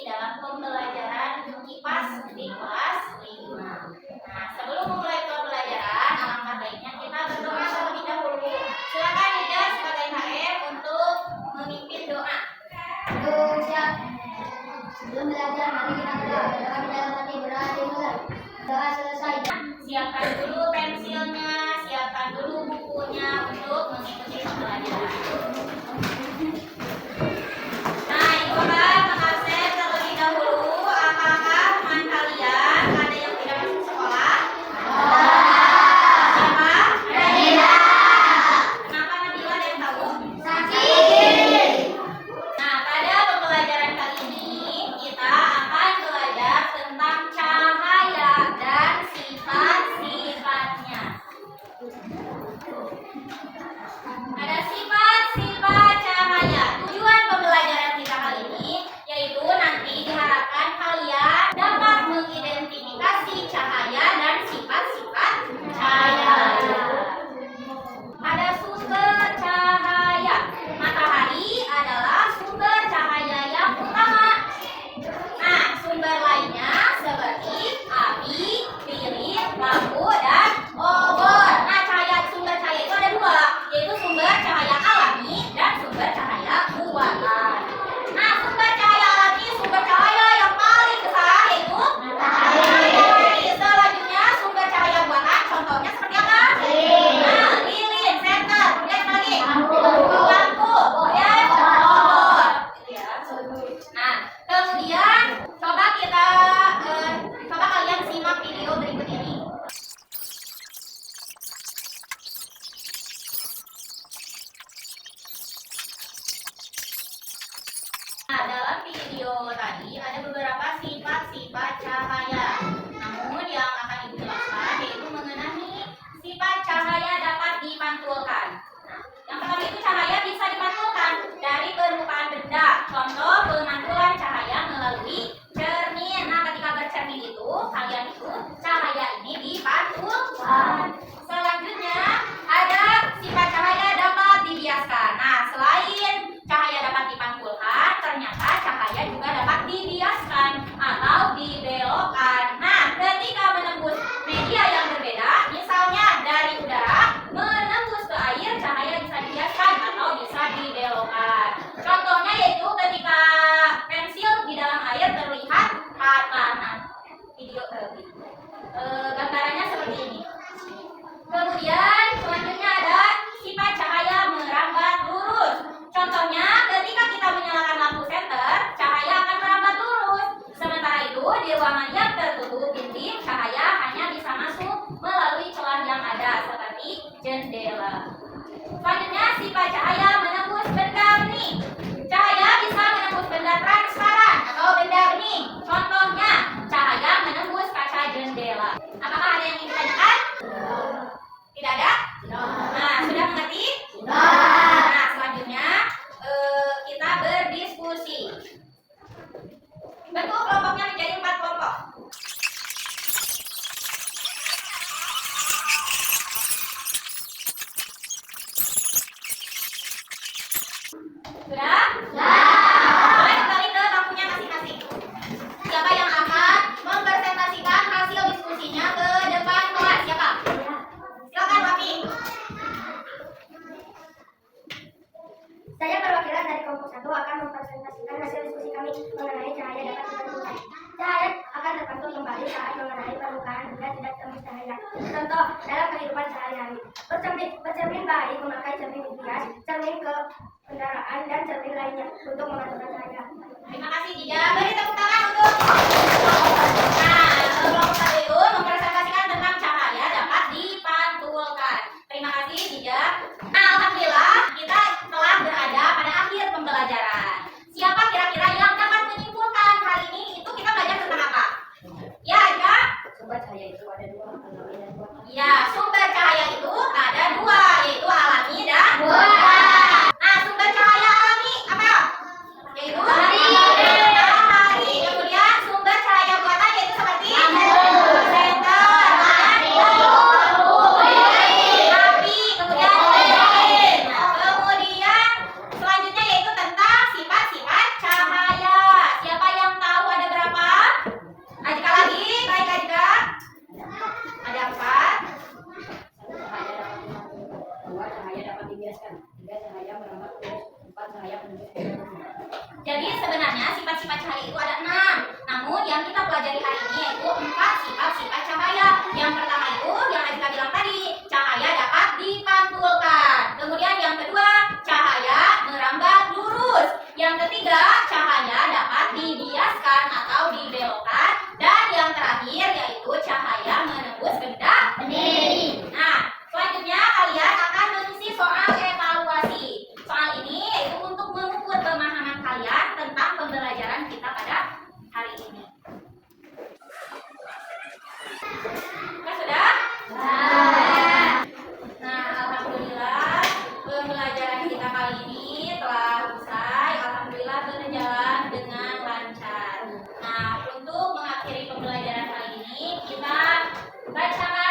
dalam pembelajaran kipas di kelas 5. Nah, sebelum memulai pembelajaran, alangkah baiknya kita berdoa terlebih dahulu. Silakan Ida sebagai HM untuk memimpin doa. Siap. Sebelum belajar, mari kita berdoa. Berdoa di dalam hati, berdoa di mulut. Doa selesai. Siapkan dulu pensilnya, siapkan dulu bukunya untuk mengikuti pembelajaran. Nah, Ibu akan mengabsen terlebih dahulu. Apakah teman kalian ada yang tidak masuk sekolah? Siapa? Nabila. Kenapa Nabila, ada yang tahu? Sakit. Nah, pada pembelajaran kali ini kita akan belajar tentang cahaya dan sifat-sifatnya. Ada sifat-sifat cahaya. Tujuan pembelajaran kita kali ini yaitu nanti diharapkan kalian dapat mengidentifikasi cahaya dan sifat-sifat cahaya. Ada sumber cahaya. Matahari adalah sumber cahaya yang utama. Nah, sumber lainnya seperti api, lilin, lampu, dan obor. Nah, sumber cahaya itu ada dua, yaitu sumber cahaya alami dan sumber cahaya buatan. Nah, sumber cahaya alami, sumber cahaya yang paling besar yaitu matahari. Selanjutnya sumber cahaya buatan, contohnya seperti apa? Nah, lilin, senter, kemudian apa lagi? Lampu, kemudian obor. Nah, kemudian coba kalian simak video berikut ini. Nah, dalam video tadi ada beberapa sifat-sifat cahaya. Namun yang akan Ibu jelaskan yaitu mengenai sifat cahaya dapat dipantulkan. Nah, yang pertama itu cahaya bisa dipantulkan dari permukaan benda. Contoh pemantulan cahaya melalui cermin. Nah, ketika bercermin itu, kalian itu cahaya ini dipantulkan. Selanjutnya ada sifat cahaya dapat dibiaskan. Nah, selain cahaya dapat dipantulkan, ternyata cahaya juga dapat dibiaskan atau dibelokkan. Nah, ketika menembus media yang berbeda, misalnya dari udara menembus ke air, cahaya bisa dibiaskan atau bisa dibelokkan. Contohnya yaitu ketika pensil di dalam air terlihat patah. Nah, gambarannya seperti ini. Kemudian selanjutnya ada sifat cahaya merambat lurus. Contohnya ketika kita menyalakan lampu senter, cahaya akan merambat lurus. Sementara itu di ruangan yang tertutup dinding, cahaya hanya bisa masuk melalui celah yang ada seperti jendela. Selanjutnya sifat cahaya menembus benda bening. Cahaya bisa menembus benda transparan atau benda bening. Contohnya cahaya menembus kaca jendela. Apakah ada yang ingin ditanyakan? Tidak ada? Nah, sudah mengerti? Nah, selanjutnya kita berdiskusi. Bentuk kelompoknya menjadi 4 kelompok. Sudah? Mulai kembali ke bangkunya masing-masing. Siapa yang akan mempresentasikan hasil diskusinya ke depan kelas? Siapa? Silakan, Papi. Saya perwakilan dari kelompok 1 akan mempresentasikan hasil diskusi kami mengenai cahaya dapat dipantulkan. Cahaya akan terpantul kembali saat mengenai permukaan benda tidak tembus cahaya. Contoh dalam kehidupan sehari-hari. Bercermin baik memakai cermin bias, cermin ke kendaraan dan cermin lainnya untuk memantulkan cahaya. Terima kasih, Dija. Beri tepuk tangan untuk. Nah, kelompok 1 itu mempresentasikan tentang cahaya dapat dipantulkan. Terima kasih, Dija. Nah, alhamdulillah kita telah berada pada akhir pembelajaran. Siapa kira-kira yang dapat menyimpulkan hari ini itu kita belajar tentang apa? Ya, Ika? Sumber cahaya itu ada 2, alami dan buatan. Ya, sumber cahaya itu ada 2, yaitu alami dan buatan. Nah, sumber cahaya alami apa? Yaitu matahari. Kacamata